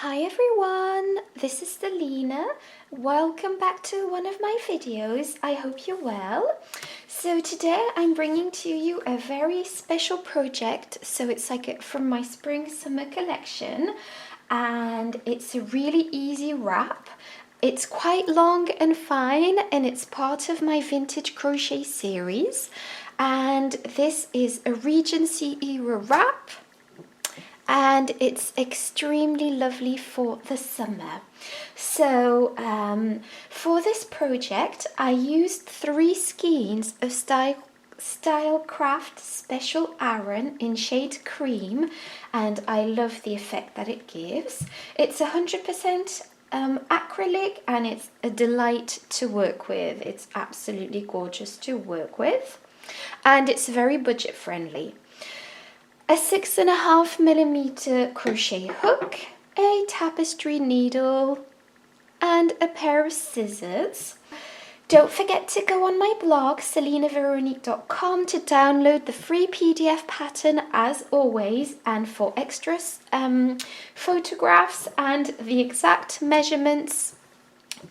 Hi everyone, this is Selina. Welcome back to one of my videos. I hope you're well. So today I'm bringing to you a very special project. So it's like from my spring summer collection, and it's a really easy wrap. It's quite long and fine, and it's part of my vintage crochet series. And this is a Regency Era wrap, and it's extremely lovely for the summer. So for this project I used 3 skeins of Stylecraft Special Aran in shade cream, and I love the effect that it gives. It's 100% acrylic, and it's a delight to work with. It's absolutely gorgeous to work with, and it's very budget friendly. A 6.5mm crochet hook, a tapestry needle, and a pair of scissors. Don't forget to go on my blog selinaveronique.com to download the free PDF pattern as always, and for extra photographs and the exact measurements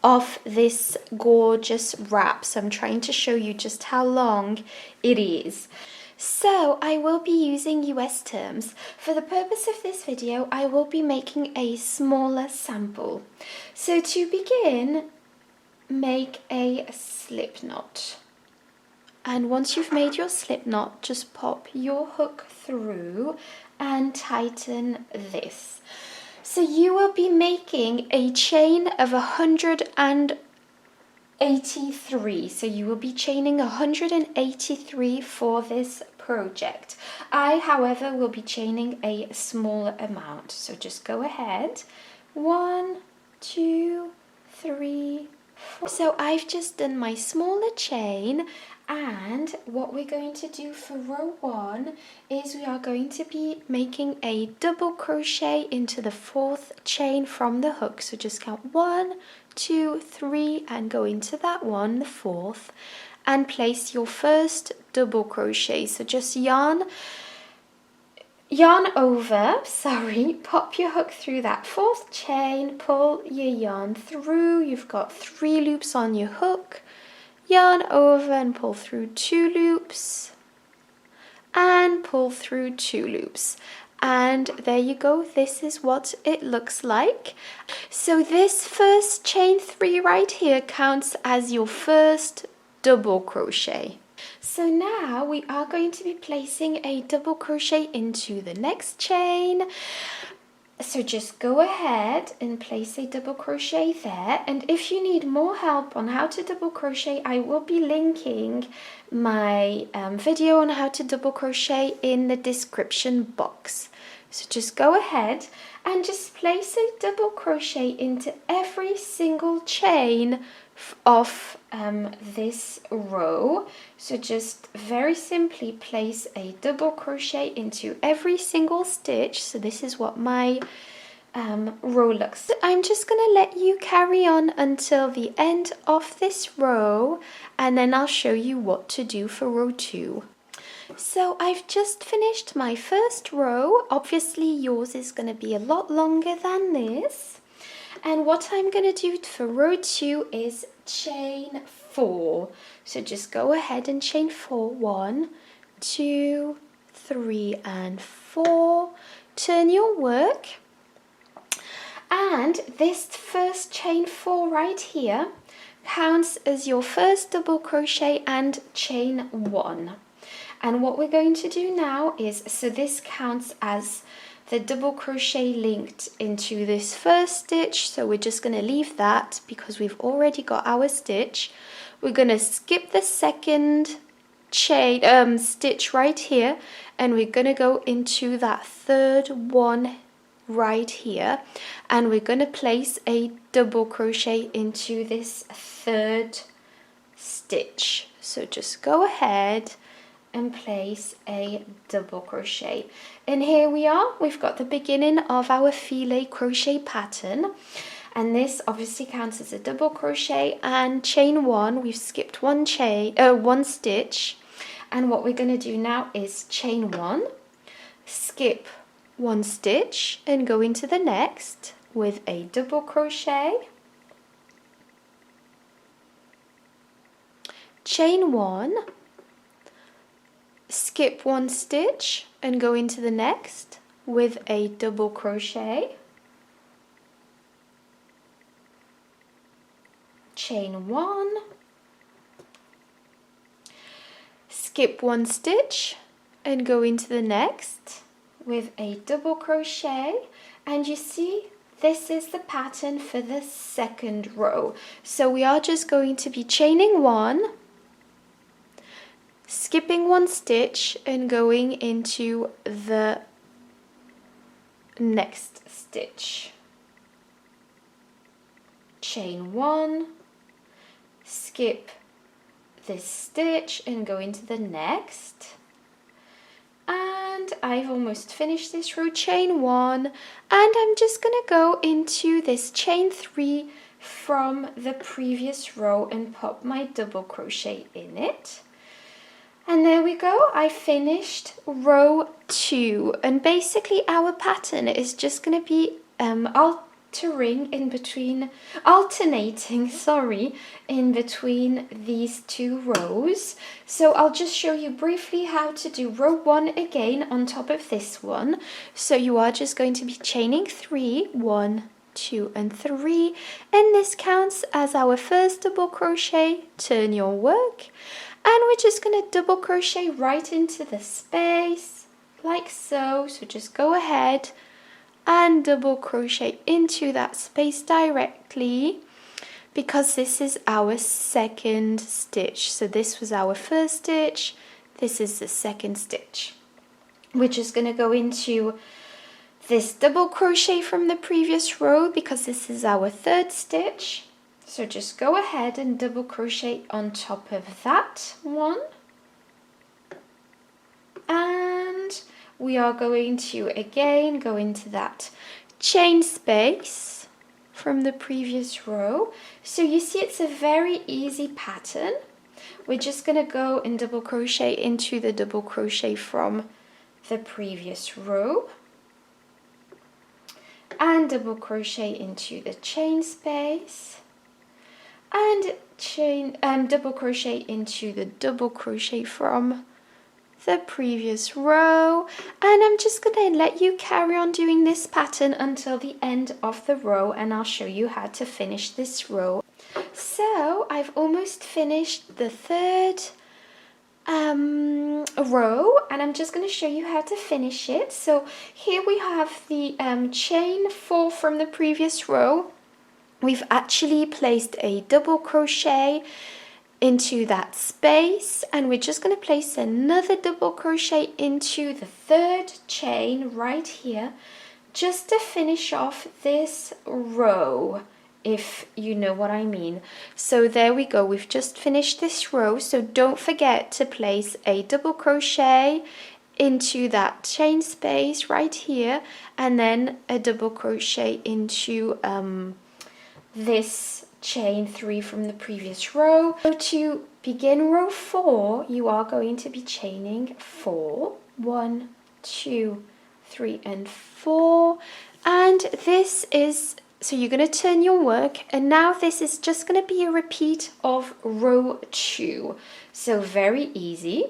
of this gorgeous wrap. So I'm trying to show you just how long it is. So I will be using US terms. For the purpose of this video, I will be making a smaller sample. So to begin, make a slip knot. And once you've made your slip knot, just pop your hook through and tighten this. So you will be making a chain of 183. So you will be chaining 183 for this project. I, however, will be chaining a smaller amount. So just go ahead. 1, 2, 3, 4. So I've just done my smaller chain, and what we're going to do for row 1 is we are going to be making a double crochet into the 4th chain from the hook. So just count 1, 2, 3 and go into that one, the 4th, and place your first double crochet. So just yarn over, pop your hook through that 4th chain, pull your yarn through. You've got 3 loops on your hook, yarn over and pull through 2 loops, and pull through 2 loops. And there you go, this is what it looks like. So this first chain 3 right here counts as your first double crochet. So now we are going to be placing a double crochet into the next chain. So just go ahead and place a double crochet there, and if you need more help on how to double crochet, I will be linking my video on how to double crochet in the description box. So just go ahead and just place a double crochet into every single chain of this row. So just very simply place a double crochet into every single stitch. So this is what my row looks like. I'm just going to let you carry on until the end of this row, and then I'll show you what to do for row 2. So I've just finished my first row. Obviously yours is going to be a lot longer than this. And what I'm going to do for row 2 is chain 4. So just go ahead and chain 4. 1, 2, 3 and 4. Turn your work. And this first chain 4 right here counts as your first double crochet and chain 1. And what we're going to do now is, so this counts as the double crochet linked into this first stitch, so we're just going to leave that because we've already got our stitch. We're going to skip the second chain stitch right here, and we're going to go into that third one right here, and we're going to place a double crochet into this third stitch. So just go ahead and place a double crochet. And here we are, we've got the beginning of our filet crochet pattern, and this obviously counts as a double crochet and chain 1. We've skipped one stitch, and what we're going to do now is chain 1, skip 1 stitch and go into the next, with a double crochet, chain 1, skip 1 stitch and go into the next with a double crochet, chain 1, skip 1 stitch and go into the next with a double crochet, and you see this is the pattern for the second row. So we are just going to be chaining 1, skipping 1 stitch and going into the next stitch, chain 1, skip this stitch and go into the next, and I've almost finished this row, chain 1, and I'm just going to go into this chain 3 from the previous row and pop my double crochet in it. And there we go, I finished row 2, and basically our pattern is just going to be alternating in between these 2 rows. So I'll just show you briefly how to do row 1 again on top of this one. So you are just going to be chaining 3, 1, 2 and 3, and this counts as our first double crochet. Turn your work, and we're just going to double crochet right into the space like so. So just go ahead and double crochet into that space directly, because this is our second stitch. So this was our first stitch, this is the second stitch. We're just going to go into this double crochet from the previous row because this is our third stitch. So just go ahead and double crochet on top of that one, and we are going to again go into that chain space from the previous row. So you see it's a very easy pattern. We're just going to go and double crochet into the double crochet from the previous row and double crochet into the chain space and double crochet into the double crochet from the previous row, and I'm just going to let you carry on doing this pattern until the end of the row, and I'll show you how to finish this row. So I've almost finished the third row, and I'm just going to show you how to finish it. So here we have the chain 4 from the previous row. We've actually placed a double crochet into that space, and we're just going to place another double crochet into the third chain right here just to finish off this row, if you know what I mean. So there we go, we've just finished this row. So don't forget to place a double crochet into that chain space right here, and then a double crochet into this chain 3 from the previous row. So to begin row 4, you are going to be chaining 4, 1, 2, 3 and 4, and this is, so you're going to turn your work, and now this is just going to be a repeat of row 2. So very easy.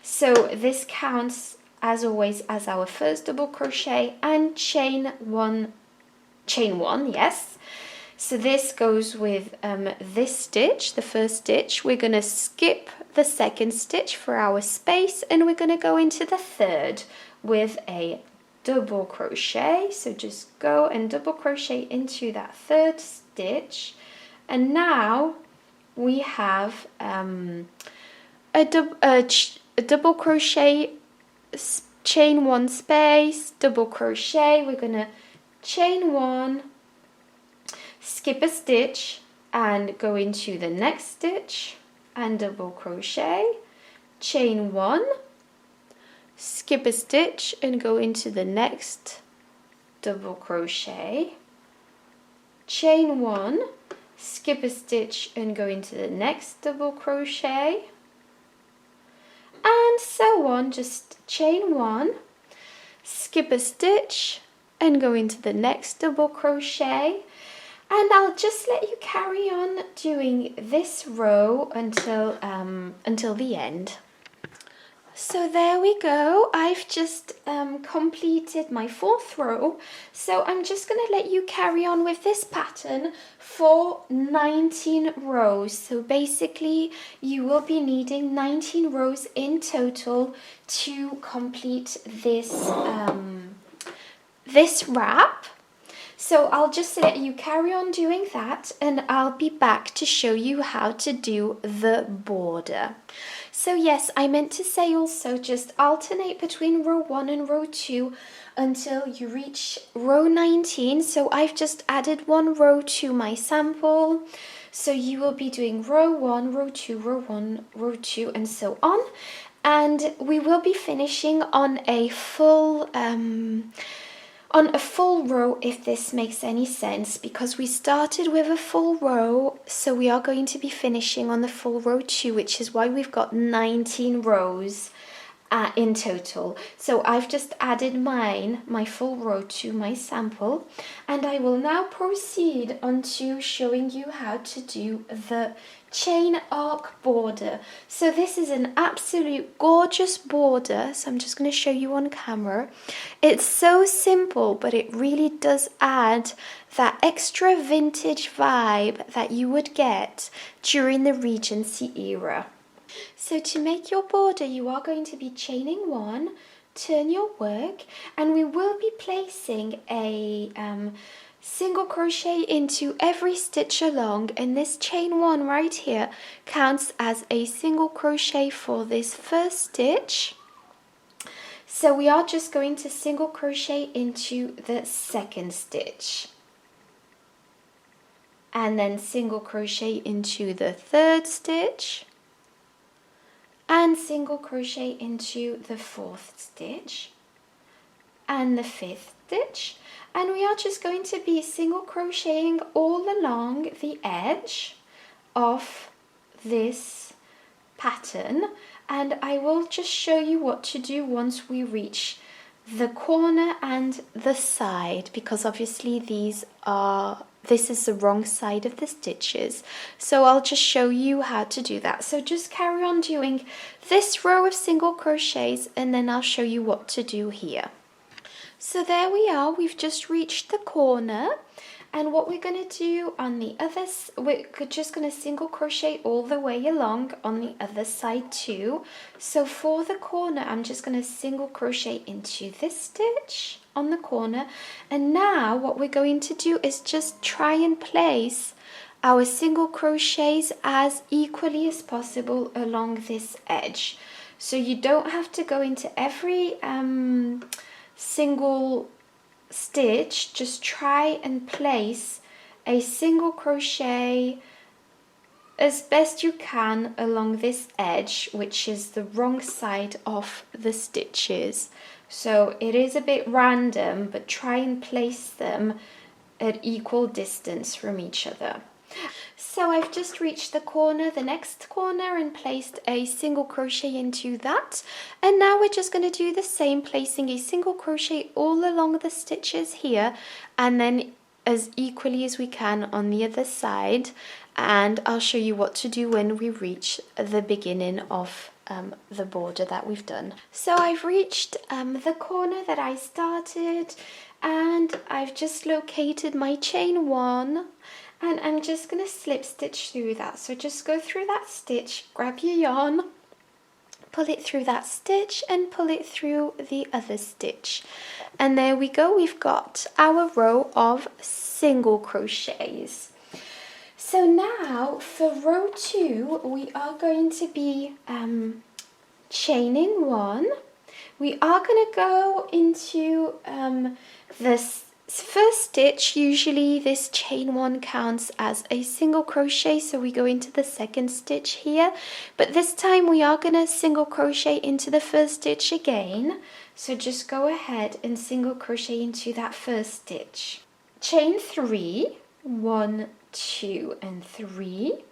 So this counts as always as our first double crochet and chain 1, yes. So this goes with this stitch, the first stitch. We're going to skip the second stitch for our space, and we're going to go into the third with a double crochet. So just go and double crochet into that third stitch, and now we have a double crochet, chain 1 space, double crochet. We're going to chain 1, skip a stitch and go into the next stitch and double crochet, chain 1, skip a stitch and go into the next double crochet, chain 1, skip a stitch and go into the next double crochet, and so on. Just chain 1, skip a stitch and go into the next double crochet, and I'll just let you carry on doing this row until the end. So there we go, I've just completed my 4th row, so I'm just going to let you carry on with this pattern for 19 rows. So basically you will be needing 19 rows in total to complete this, this wrap. So I'll just let you carry on doing that, and I'll be back to show you how to do the border. So yes, I meant to say also just alternate between row 1 and row 2 until you reach row 19. So I've just added 1 row to my sample. So you will be doing row 1, row 2, row 1, row 2, and so on. And we will be finishing on a full row, if this makes any sense, because we started with a full row, so we are going to be finishing on the full row 2, which is why we've got 19 rows in total. So I've just added my full row to my sample, and I will now proceed on to showing you how to do the chain arc border. So this is an absolute gorgeous border, so I'm just going to show you on camera. It's so simple, but it really does add that extra vintage vibe that you would get during the Regency era. So to make your border, you are going to be chaining 1, turn your work, and we will be placing a single crochet into every stitch along, and this chain 1 right here counts as a single crochet for this first stitch. So we are just going to single crochet into the second stitch, and then single crochet into the third stitch, and single crochet into the 4th stitch and the 5th stitch, and we are just going to be single crocheting all along the edge of this pattern, and I will just show you what to do once we reach the corner and the side, because obviously this is the wrong side of the stitches, so I'll just show you how to do that. So just carry on doing this row of single crochets, and then I'll show you what to do here. So there we are, we've just reached the corner, and what we're going to do on the other, we're just going to single crochet all the way along on the other side too. So for the corner, I'm just going to single crochet into this stitch on the corner, and now what we're going to do is just try and place our single crochets as equally as possible along this edge. So you don't have to go into every single stitch, just try and place a single crochet as best you can along this edge, which is the wrong side of the stitches. So it is a bit random, but try and place them at equal distance from each other. So I've just reached the corner, the next corner, and placed a single crochet into that, and now we're just going to do the same, placing a single crochet all along the stitches here, and then as equally as we can on the other side, and I'll show you what to do when we reach the beginning of the border that we've done. So I've reached the corner that I started, and I've just located my chain 1, and I'm just going to slip stitch through that. So just go through that stitch, grab your yarn, pull it through that stitch, and pull it through the other stitch, and there we go, we've got our row of single crochets. So now for row 2, we are going to be chaining 1. We are going to go into this first stitch. Usually this chain 1 counts as a single crochet, so we go into the second stitch here, but this time we are going to single crochet into the first stitch again. So just go ahead and single crochet into that first stitch. Chain 3, 1, 2 and 3,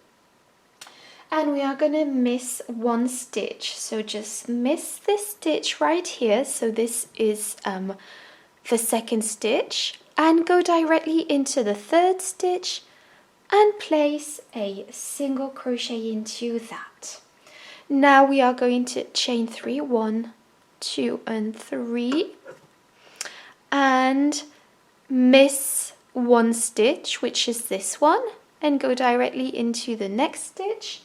and we are going to miss 1 stitch, so just miss this stitch right here. So this is the second stitch and go directly into the third stitch and place a single crochet into that. Now we are going to chain 3, 1, 2 and 3, and miss one stitch, which is this one, and go directly into the next stitch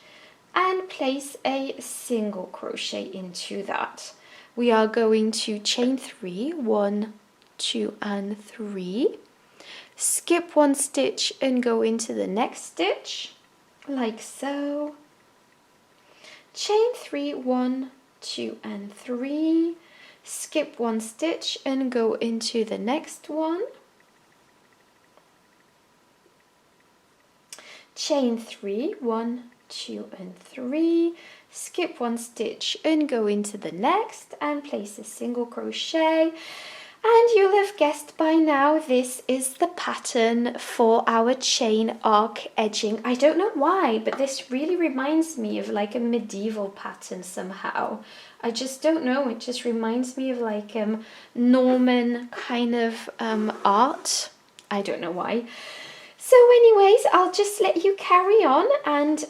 and place a single crochet into that. We are going to chain 3, 1, 2 and 3, skip one stitch and go into the next stitch like so, chain 3, 1, 2 and 3, skip one stitch and go into the next one, chain 3, 1, 2 and 3, skip one stitch and go into the next and place a single crochet. And you'll have guessed by now, this is the pattern for our chain arc edging. I don't know why, but this really reminds me of like a medieval pattern somehow. I just don't know, it just reminds me of like Norman kind of art. I don't know why. So anyways, I'll just let you carry on and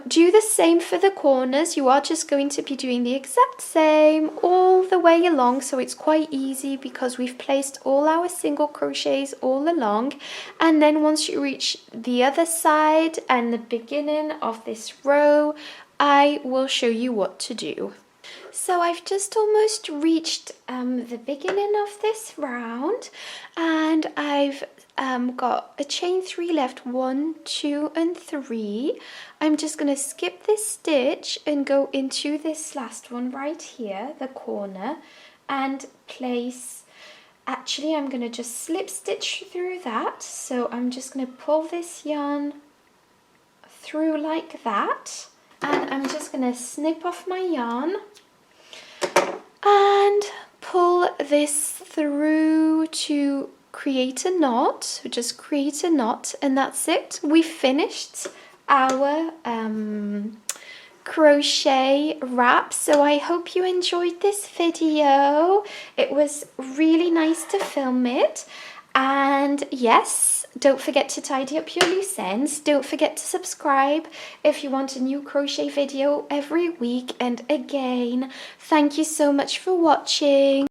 do the same for the corners. You are just going to be doing the exact same all the way along, so it's quite easy because we've placed all our single crochets all along. And then once you reach the other side and the beginning of this row, I will show you what to do. So I've just almost reached the beginning of this round, and I've got a chain 3 left, 1, 2 and 3. I'm just going to skip this stitch and go into this last one right here, the corner, and place, actually I'm going to just slip stitch through that. So I'm just going to pull this yarn through like that, and I'm just going to snip off my yarn and pull this through to create a knot. So just create a knot, and that's it. We finished our crochet wrap. So I hope you enjoyed this video. It was really nice to film it. And yes, don't forget to tidy up your loose ends. Don't forget to subscribe if you want a new crochet video every week. And again, thank you so much for watching.